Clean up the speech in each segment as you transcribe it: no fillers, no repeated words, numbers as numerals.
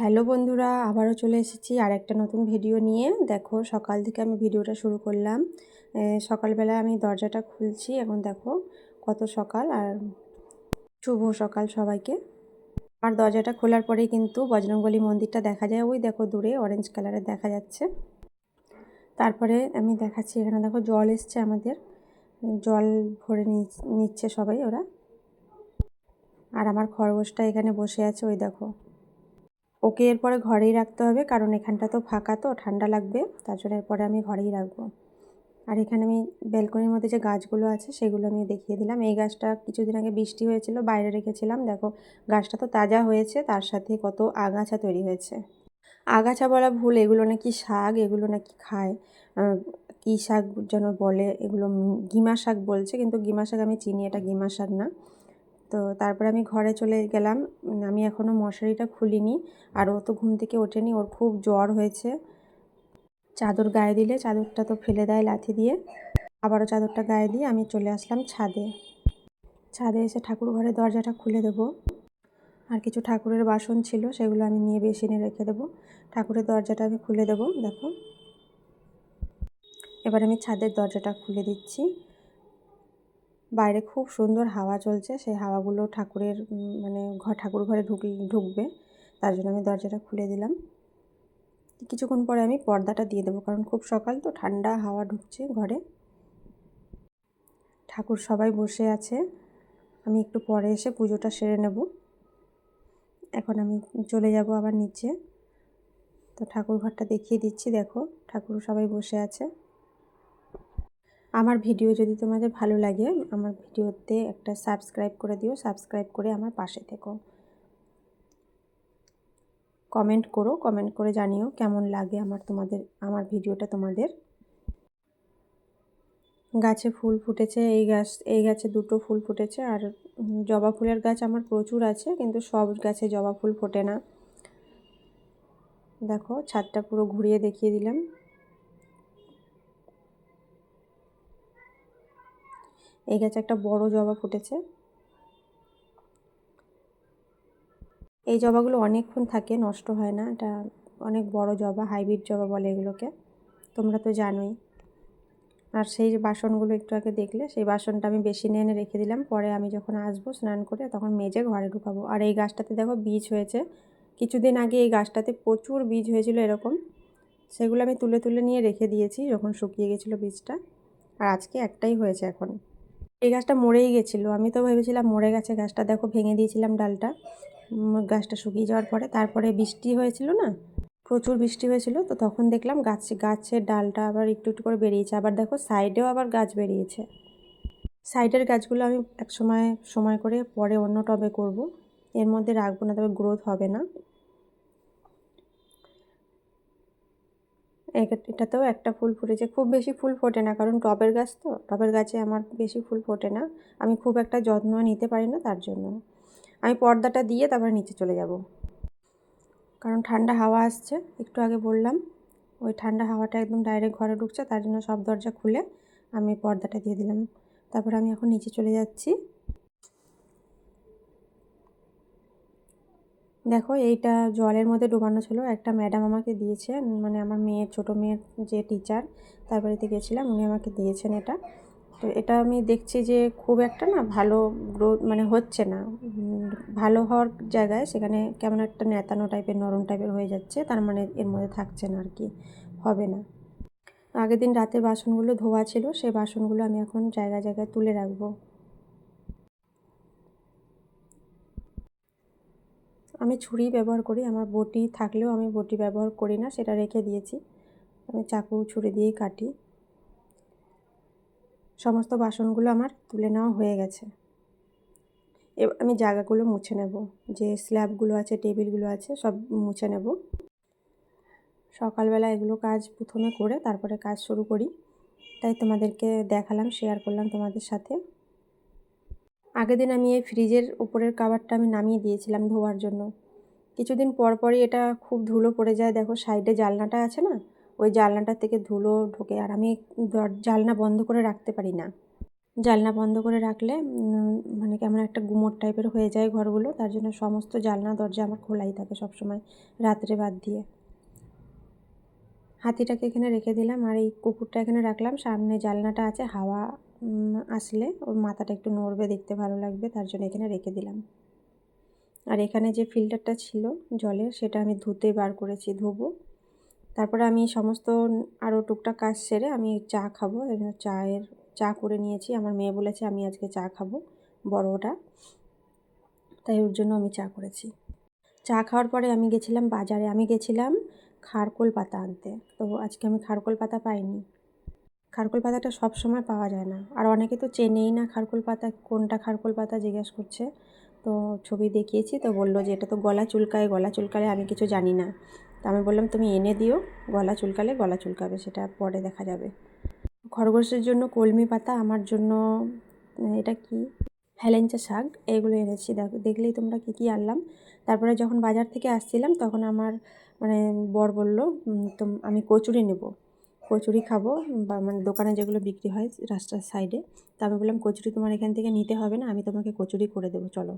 Hello বন্ধুরা, আবারও চলে এসেছি আর একটা নতুন ভিডিও নিয়ে। দেখো, সকাল থেকে আমি ভিডিওটা শুরু করলাম। সকালবেলা আমি দরজাটা খুলছি। এখন দেখো কত সকাল, আর শুভ সকাল সবাইকে। আর দরজাটা খোলার পরেই কিন্তু বজরংবলী মন্দিরটা দেখা যায়। ওই দেখো দূরে অরেঞ্জ কালারের দেখা যাচ্ছে। তারপরে আমি দেখাচ্ছি, এখানে দেখো জল এসছে আমাদের, জল ভরে নিচ্ছে সবাই ওরা। আর আমার খরগোশটা এখানে বসে আছে, ওই দেখো। ওকে এরপরে ঘরেই রাখতে হবে, কারণ এখানটা তো ফাঁকা, তো ঠান্ডা লাগবে, তার জন্য এরপরে আমি ঘরেই রাখবো। আর এখানে আমি ব্যালকনির মধ্যে যে গাছগুলো আছে সেগুলো আমি দেখিয়ে দিলাম। এই গাছটা কিছুদিন আগে বৃষ্টি হয়েছিল, বাইরে রেখেছিলাম। দেখো গাছটা তো তাজা হয়েছে, তার সাথে কত আগাছা তৈরি হয়েছে। আগাছা বলা ভুল, এগুলো নাকি শাক, এগুলো নাকি খায়। কী শাক যেন বলে, এগুলো গিমা শাক বলছে, কিন্তু গিমা শাক আমি চিনি, এটা গিমা শাক না। তো তারপরে আমি ঘরে চলে গেলাম। আমি এখনও মশারিটা খুলিনি, আর ও তো ঘুম থেকে ওঠেনি, ওর খুব জ্বর হয়েছে। চাদর গায়ে দিলে চাদরটা তো ফেলে দেয় লাথি দিয়ে। আবারও চাদরটা গায়ে দিয়ে আমি চলে আসলাম ছাদে। ছাদে এসে ঠাকুর ঘরের দরজাটা খুলে দেবো। আর কিছু ঠাকুরের বাসন ছিল, সেগুলো আমি নিয়ে বেসিনে রেখে দেবো। ঠাকুরের দরজাটা আমি খুলে দেবো। দেখো, এবার আমি ছাদের দরজাটা খুলে দিচ্ছি। বাইরে খুব সুন্দর হাওয়া চলছে, সেই হাওয়াগুলো ঠাকুরের ঠাকুর ঘরে ঢুকবে, তার জন্য আমি দরজাটা খুলে দিলাম। কিছুক্ষণ পরে আমি পর্দাটা দিয়ে দেবো, কারণ খুব সকাল তো, ঠান্ডা হাওয়া ঢুকছে ঘরে। ঠাকুর সবাই বসে আছে, আমি একটু পরে এসে পুজোটা সেরে নেব। এখন আমি চলে যাব আবার নিচে। তো ঠাকুর ঘরটা দেখিয়ে দিচ্ছি। দেখো, ঠাকুর সবাই বসে আছে। আমার ভিডিও যদি তোমাদের ভালো লাগে, আমার ভিডিওতে একটা সাবস্ক্রাইব করে দিও। সাবস্ক্রাইব করে আমার পাশে থেকো। কমেন্ট করো, কমেন্ট করে জানিও কেমন লাগে আমার ভিডিওটা তোমাদের। গাছে ফুল ফুটেছে, এই গাছে দুটো ফুল ফুটেছে। আর জবা ফুলের গাছ আমার প্রচুর আছে, কিন্তু সব গাছে জবা ফুল ফোটে না। দেখো, ছাদটা পুরো ঘুরিয়ে দেখিয়ে দিলাম। এই গাছে একটা বড় জবা ফুটেছে। এই জবাগুলো অনেকক্ষণ থাকে, নষ্ট হয় না। এটা অনেক বড় জবা, হাইব্রিড জবা বলে এগুলোকে, তোমরা তো জানোই। আর সেই যে বাসনগুলো একটু আগে দেখলে, সেই বাসনটা আমি বেসিনে এনে রেখে দিলাম। পরে আমি যখন আসবো স্নান করে, তখন মেজে ঘরে ঢুকাবো। আর এই গাছটাতে দেখো বীজ হয়েছে। কিছুদিন আগে এই গাছটাতে প্রচুর বীজ হয়েছিল এরকম, সেগুলো আমি তুলে তুলে নিয়ে রেখে দিয়েছি যখন শুকিয়ে গেছিলো বীজটা। আর আজকে একটাই হয়েছে এখন। এই গাছটা মরেই গেছিলো, আমি তো ভেবেছিলাম মরে গেছে গাছটা। দেখো, ভেঙে দিয়েছিলাম ডালটা গাছটা শুকিয়ে যাওয়ার পরে। তারপরে বৃষ্টি হয়েছিল না, প্রচুর বৃষ্টি হয়েছিল, তো তখন দেখলাম গাছের ডালটা আবার একটু একটু করে বেরিয়েছে। আবার দেখো, সাইডেও আবার গাছ বেরিয়েছে। সাইডের গাছগুলো আমি সময় করে পরে অন্য টবে করব, এর মধ্যে রাখবো না, তবে গ্রোথ হবে না। এটাতেও একটা ফুল ফুটেছে, খুব বেশি ফুল ফোটে না, কারণ টবের গাছ তো, টবের গাছে আমার বেশি ফুল ফোটে না। আমি খুব একটা যত্ন নিতে পারি না, তার জন্য আমি পর্দাটা দিয়ে তারপর নিচে চলে যাব। কারণ ঠান্ডা হাওয়া আসছে, একটু আগে বললাম, ওই ঠান্ডা হাওয়াটা একদম ডাইরেক্ট ঘরে ঢুকছে, তার জন্য সব দরজা খুলে আমি পর্দাটা দিয়ে দিলাম। তারপর আমি এখন নিচে চলে যাচ্ছি। দেখো, এইটা জলের মধ্যে ডোবানো ছিল, একটা ম্যাডাম আমাকে দিয়েছে, আমার ছোটো মেয়ের যে টিচার, তার বাড়িতে গেছিলাম, উনি আমাকে দিয়েছেন এটা। তো এটা আমি দেখছি যে খুব একটা না ভালো গ্রোথ হচ্ছে না। ভালো হওয়ার জায়গায় সেখানে কেমন একটা ন্যাতানো টাইপের, নরম টাইপের হয়ে যাচ্ছে, তার এর মধ্যে থাকছে না আর কি, হবে না। আগের দিন রাতে বাসনগুলো ধোয়া ছিল, সেই বাসনগুলো আমি এখন জায়গায় জায়গায় তুলে রাখবো। আমি ছুরি ব্যবহার করি, আমার বটি থাকলেও আমি বটি ব্যবহার করি না, সেটা রেখে দিয়েছি। আমি চাকু ছুরি দিয়েই কাটি। সমস্ত বাসনগুলো আমার তুলে নেওয়া হয়ে গেছে। এবার আমি জায়গাগুলো মুছে নেব, যে স্ল্যাবগুলো আছে, টেবিলগুলো আছে, সব মুছে নেব। সকালবেলা এগুলো কাজ প্রথমে করে তারপরে কাজ শুরু করি, তাই তোমাদেরকে দেখালাম, শেয়ার করলাম তোমাদের সাথে। আগের দিন আমি এই ফ্রিজের উপরের কভারটা আমি নামিয়ে দিয়েছিলাম ধোয়ার জন্য। কিছুদিন পর পরই এটা খুব ধুলো পড়ে যায়। দেখো, সাইডে জানলাটা আছে না, ওই জানলাটার থেকে ধুলো ঢোকে, আর আমি জানলা বন্ধ করে রাখতে পারি না। জানলা বন্ধ করে রাখলে মানে কেমন একটা গুমোট টাইপের হয়ে যায় ঘরগুলো, তার জন্য সমস্ত জানলা দরজা আমার খোলাই থাকে সবসময়, রাত্রে বাদ দিয়ে। হাতিটাকে এখানে রেখে দিলাম আর এই কুকুরটা এখানে রাখলাম। সামনে জানলাটা আছে, হাওয়া আসলে ওর মাথাটা একটু নড়বে, দেখতে ভালো লাগবে, তার জন্য এখানে রেখে দিলাম। আর এখানে যে ফিল্টারটা ছিল জলের, সেটা আমি ধুতে বার করেছি, ধোবো। তারপরে আমি সমস্ত আরও টুকটাক কাজ সেরে আমি চা খাবো। চা করে নিয়েছি। আমার মেয়ে বলেছে আমি আজকে চা খাবো, বড়টা, তাই ওর জন্য আমি চা করেছি। চা খাওয়ার পরে আমি গেছিলাম বাজারে। আমি গেছিলাম খারকোল পাতা আনতে। তো আজকে আমি খারকোল পাতা পাইনি। খারকোল পাতাটা সব সময় পাওয়া যায় না, আর অনেকে তো চেনেই না খারকোল পাতা কোনটা। খারকোল পাতা জিজ্ঞেস করছে, তো ছবি দেখিয়েছি, তো বললো যে এটা তো গলা চুলকালে আমি কিছু জানি না। তো আমি বললাম তুমি এনে দিও, গলা চুলকাবে, সেটা পরে দেখা যাবে। খরগোশের জন্য কলমি পাতা, আমার জন্য এটা কি হেলেঞ্চা শাক, এগুলো এনেছি। দেখলেই তোমরা কী আনলাম। তারপরে যখন বাজার থেকে আসছিলাম তখন আমার মানে বর বলল তো আমি কচুরি নেব, কচুরি খাবো, বা মানে দোকানে যেগুলো বিক্রি হয় রাস্তার সাইডে। তো আমি বললাম কচুরি তোমার এখান থেকে নিতে হবে না, আমি তোমাকে কচুরি করে দেবো, চলো।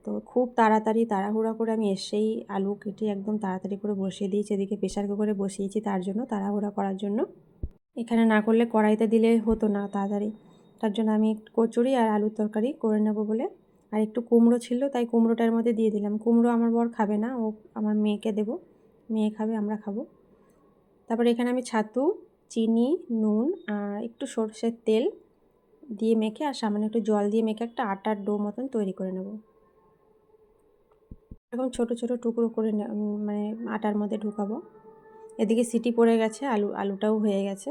তো খুব তাড়াহুড়া করে আমি এসেই আলু কেটে একদম তাড়াতাড়ি করে বসিয়ে দিয়েছি। এদিকে প্রেশার কুকারে বসিয়েছি, তার জন্য তাড়াহুড়া করার জন্য। এখানে না করলে কড়াইতে দিলে হতো না তাড়াতাড়ি, তার জন্য আমি কচুরি আর আলুর তরকারি করে নেব বলে। আর একটু কুমড়ো ছিল, তাই কুমড়োটার মধ্যে দিয়ে দিলাম। কুমড়ো আমার বর খাবে না, ও আমার মেয়েকে দেবো, মেয়ে খাবে, আমরা খাবো। তারপরে এখানে আমি ছাতু, চিনি, নুন আর একটু সরষের তেল দিয়ে মেখে আর সামান্য একটু জল দিয়ে মেখে একটা আটার ডো মতন তৈরি করে নেব। এখন ছোট ছোট টুকরো করে মানে আটার মধ্যে ঢুকাবো। এদিকে সিটি পড়ে গেছে, আলুটাও হয়ে গেছে।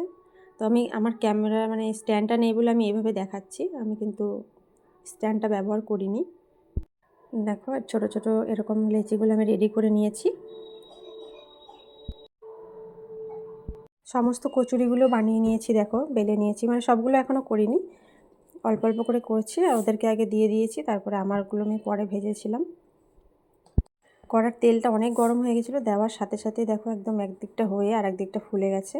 তো আমি আমার ক্যামেরা মানে স্ট্যান্ডটা নেই বলে আমি এভাবে দেখাচ্ছি, আমি কিন্তু স্ট্যান্ডটা ব্যবহার করিনি। দেখো ছোট ছোট এরকম লেচিগুলো আমি রেডি করে নিয়েছি। সমস্ত কচুরিগুলো বানিয়ে নিয়েছি, দেখো বেলে নিয়েছি, মানে সবগুলো এখনও করিনি, অল্প অল্প করে করছি। আর ওদেরকে আগে দিয়ে দিয়েছি, তারপরে আমারগুলো আমি পরে ভেজেছিলাম। কড়ার তেলটা অনেক গরম হয়ে গেছিলো, দেওয়ার সাথে সাথেই দেখো একদম একদিকটা হয়ে আর একদিকটা ফুলে গেছে,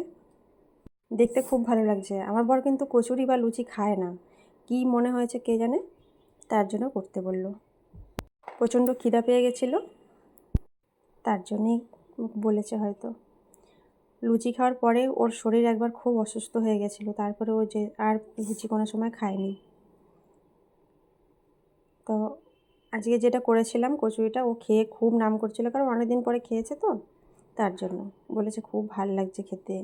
দেখতে খুব ভালো লাগছে। আমার বর কিন্তু কচুরি বা লুচি খায় না, কি মনে হয়েছে কে জানে, তার জন্য করতে বলল। প্রচণ্ড খিদা পেয়ে গেছিলো, তার জন্যই বলেছে হয়তো। লুচি খাওয়ার পরে ওর শরীর একবার খুব অসুস্থ হয়ে গেছিলো, তারপরে ও যে আর লুচি কোনো সময় খায়নি। তো আজকে যেটা করেছিলাম কচুরিটা, ও খেয়ে খুব নাম করছিল, কারণ অনেক দিন পরে খেয়েছে তো, তার জন্য বলেছে খুব ভাল লাগছে খেতে।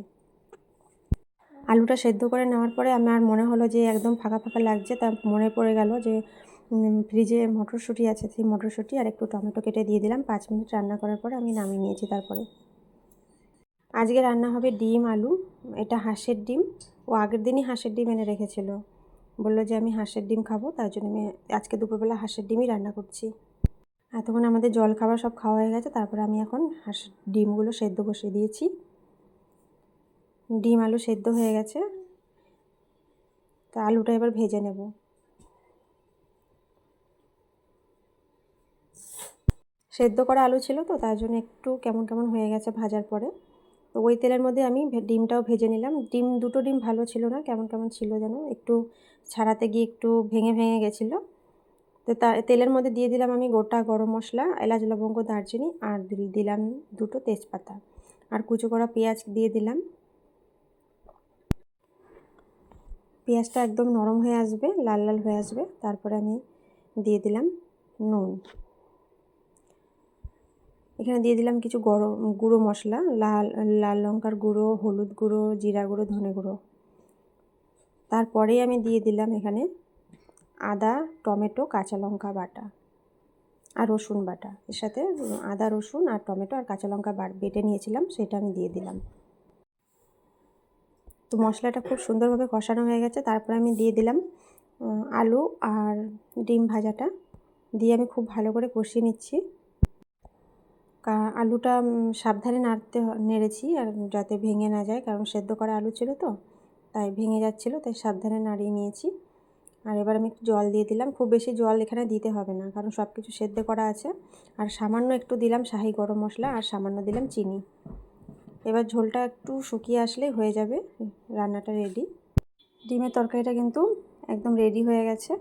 আলুটা সেদ্ধ করে নেওয়ার পরে আমার মনে হলো যে একদম ফাঁকা ফাঁকা লাগছে, তা মনে পড়ে গেল যে ফ্রিজে মটরশুঁটি আছে, সেই মটরশুঁটি আর একটু টমেটো কেটে দিয়ে দিলাম। 5 মিনিট রান্না করার পরে আমি নামিয়ে নিয়েছি। তারপরে আজকে রান্না হবে ডিম আলু, এটা হাঁসের ডিম। ও আগের দিনই হাঁসের ডিম এনে রেখেছিল, বললো যে আমি হাঁসের ডিম খাবো, তার জন্য আমি আজকে দুপুরবেলা হাঁসের ডিমই রান্না করছি। এতক্ষণ আমাদের জল খাবার সব খাওয়া হয়ে গেছে, তারপরে আমি এখন হাঁসের ডিমগুলো সেদ্ধ বসিয়ে দিয়েছি। ডিম আলু সেদ্ধ হয়ে গেছে, তো আলুটা এবার ভেজে নেব। সেদ্ধ করা আলু ছিল তো, তার জন্য একটু কেমন কেমন হয়ে গেছে ভাজার পরে। তো ওই তেলের মধ্যে আমি ডিমটাও ভেজে নিলাম। দুটো ডিম ভালো ছিল না, কেমন কেমন ছিল যেন, একটু ছাড়াতে গিয়ে একটু ভেঙে ভেঙে গেছিলো। তো তেলের মধ্যে দিয়ে দিলাম আমি গোটা গরম মশলা, এলাচ, লবঙ্গ, দারচিনি, আর দিলাম 2টো তেজপাতা, আর কুচো করা পেঁয়াজ দিয়ে দিলাম। পেঁয়াজটা একদম নরম হয়ে আসবে, লাল লাল হয়ে আসবে, তারপরে আমি দিয়ে দিলাম নুন। এখানে দিয়ে দিলাম কিছু গুঁড়ো মশলা, লাল লঙ্কার গুঁড়ো, হলুদ গুঁড়ো, জিরা গুঁড়ো, ধনে গুঁড়ো। তারপরেই আমি দিয়ে দিলাম এখানে আদা, টমেটো, কাঁচা লঙ্কা বাটা আর রসুন বাটা। এর সাথে আদা, রসুন আর টমেটো আর কাঁচা লঙ্কা বেটে নিয়েছিলাম, সেটা আমি দিয়ে দিলাম। তো মশলাটা খুব সুন্দরভাবে কষানো হয়ে গেছে। তারপরে আমি দিয়ে দিলাম আলু আর ডিম ভাজাটা, দিয়ে আমি খুব ভালো করে কষিয়ে নিচ্ছি। আলুটা সাবধানে নেড়েছি, আর যাতে ভেঙে না যায়, কারণ সেদ্ধ করা আলু ছিল তো, তাই ভেঙে যাচ্ছিলো, তাই সাবধানে নাড়িয়ে নিয়েছি। আর এবার আমি একটু জল দিয়ে দিলাম। খুব বেশি জল এখানে দিতে হবে না, কারণ সব কিছু সেদ্ধ করা আছে। আর সামান্য একটু দিলাম শাহি গরম মশলা, আর সামান্য দিলাম চিনি। এবার ঝোলটা একটু শুকিয়ে আসলেই হয়ে যাবে, রান্নাটা রেডি। ডিমের তরকারিটা কিন্তু একদম রেডি হয়ে গেছে।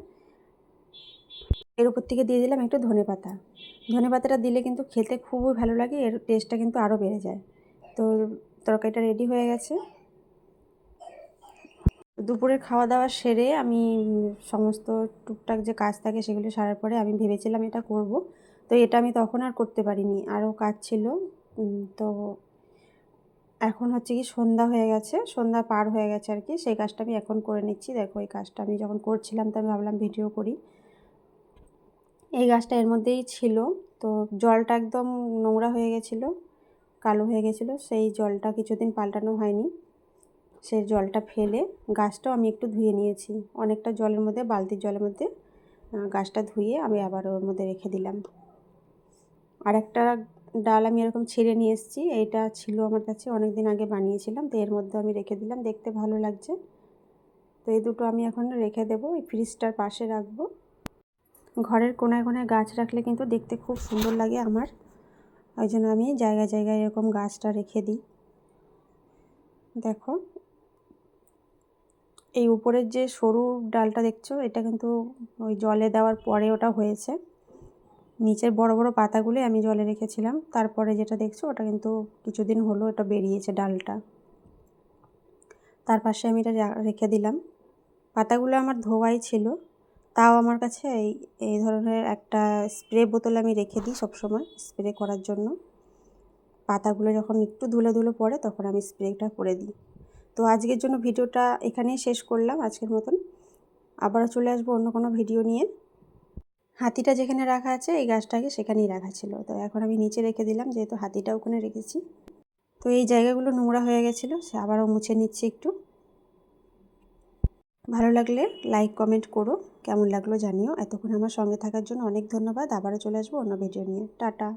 এর উপর থেকে দিয়ে দিলাম একটু ধনেপাতা। ধনেপাতাটা দিলে কিন্তু খেতে খুবই ভালো লাগে, এর টেস্টটা কিন্তু আরও বেড়ে যায়। তো তরকারিটা রেডি হয়ে গেছে। দুপুরের খাওয়া দাওয়া সেরে আমি সমস্ত টুকটাক যে কাজ থাকে সেগুলো সারার পরে আমি ভেবেছিলাম এটা করব। তো এটা আমি তখন আর করতে পারিনি, আরও কাজ ছিল। তো এখন হচ্ছে কি সন্ধ্যা হয়ে গেছে, সন্ধ্যা পার হয়ে গেছে আর কি, সেই কাজটা আমি এখন করে নিচ্ছি। দেখো এই কাজটা আমি যখন করছিলাম তো আমি ভাবলাম ভিডিও করি। এই গাছটা এর মধ্যেই ছিল, তো জলটা একদম নোংরা হয়ে গেছিলো, কালো হয়ে গেছিলো, সেই জলটা কিছুদিন পাল্টানো হয়নি। সেই জলটা ফেলে গাছটাও আমি একটু ধুয়ে নিয়েছি, অনেকটা জলের মধ্যে, বালতির জলের মধ্যে গাছটা ধুয়ে আমি আবার ওর মধ্যে রেখে দিলাম। আর একটা ডাল আমি এরকম ছিঁড়ে নিয়ে এসেছি, এইটা ছিল আমার কাছে, অনেক দিন আগে বানিয়েছিলাম, তো এর মধ্যে আমি রেখে দিলাম, দেখতে ভালো লাগছে। তো এই দুটো আমি এখন রেখে দেবো, এই ফ্রিজটার পাশে রাখবো। ঘরের কোনায় কোনায় গাছ রাখলে কিন্তু দেখতে খুব সুন্দর লাগে আমার, ওই জন্য আমি জায়গায় জায়গায় এরকম গাছটা রেখে দিই। দেখো এই উপরের যে সরু ডালটা দেখছো, এটা কিন্তু ওই জলে দেওয়ার পরে ওটা হয়েছে। নিচের বড় বড় পাতাগুলো আমি জলে রেখেছিলাম, তারপরে যেটা দেখছো ওটা কিন্তু কিছুদিন হলো এটা বেরিয়েছে ডালটা। তার পাশে আমি এটা রেখে দিলাম। পাতাগুলো আমার ধোয়াই ছিল, তাও আমার কাছে এই ধরনের একটা স্প্রে বোতল আমি রেখে দিই সবসময় স্প্রে করার জন্য। পাতাগুলো যখন একটু ধুলো ধুলো পড়ে তখন আমি স্প্রেটা করে দিই। তো আজকের জন্য ভিডিওটা এখানেই শেষ করলাম আজকের মতন। আবারও চলে আসবো অন্য কোনো ভিডিও নিয়ে। হাতিটা যেখানে রাখা আছে এই গাছটাকে সেখানেই রাখা ছিল, তো এখন আমি নিচে রেখে দিলাম যেহেতু হাতিটা ওখানে রেখেছি। তো এই জায়গাগুলো নোংরা হয়ে গেছিলো, সে আবারও মুছে নিচ্ছি একটু। ভালো লাগলে লাইক কমেন্ট করো, কেমন লাগলো জানিও। এতক্ষণ আমার সঙ্গে থাকার জন্য অনেক ধন্যবাদ। আবারও চলে আসবো অন্য ভিডিও নিয়ে। টাটা।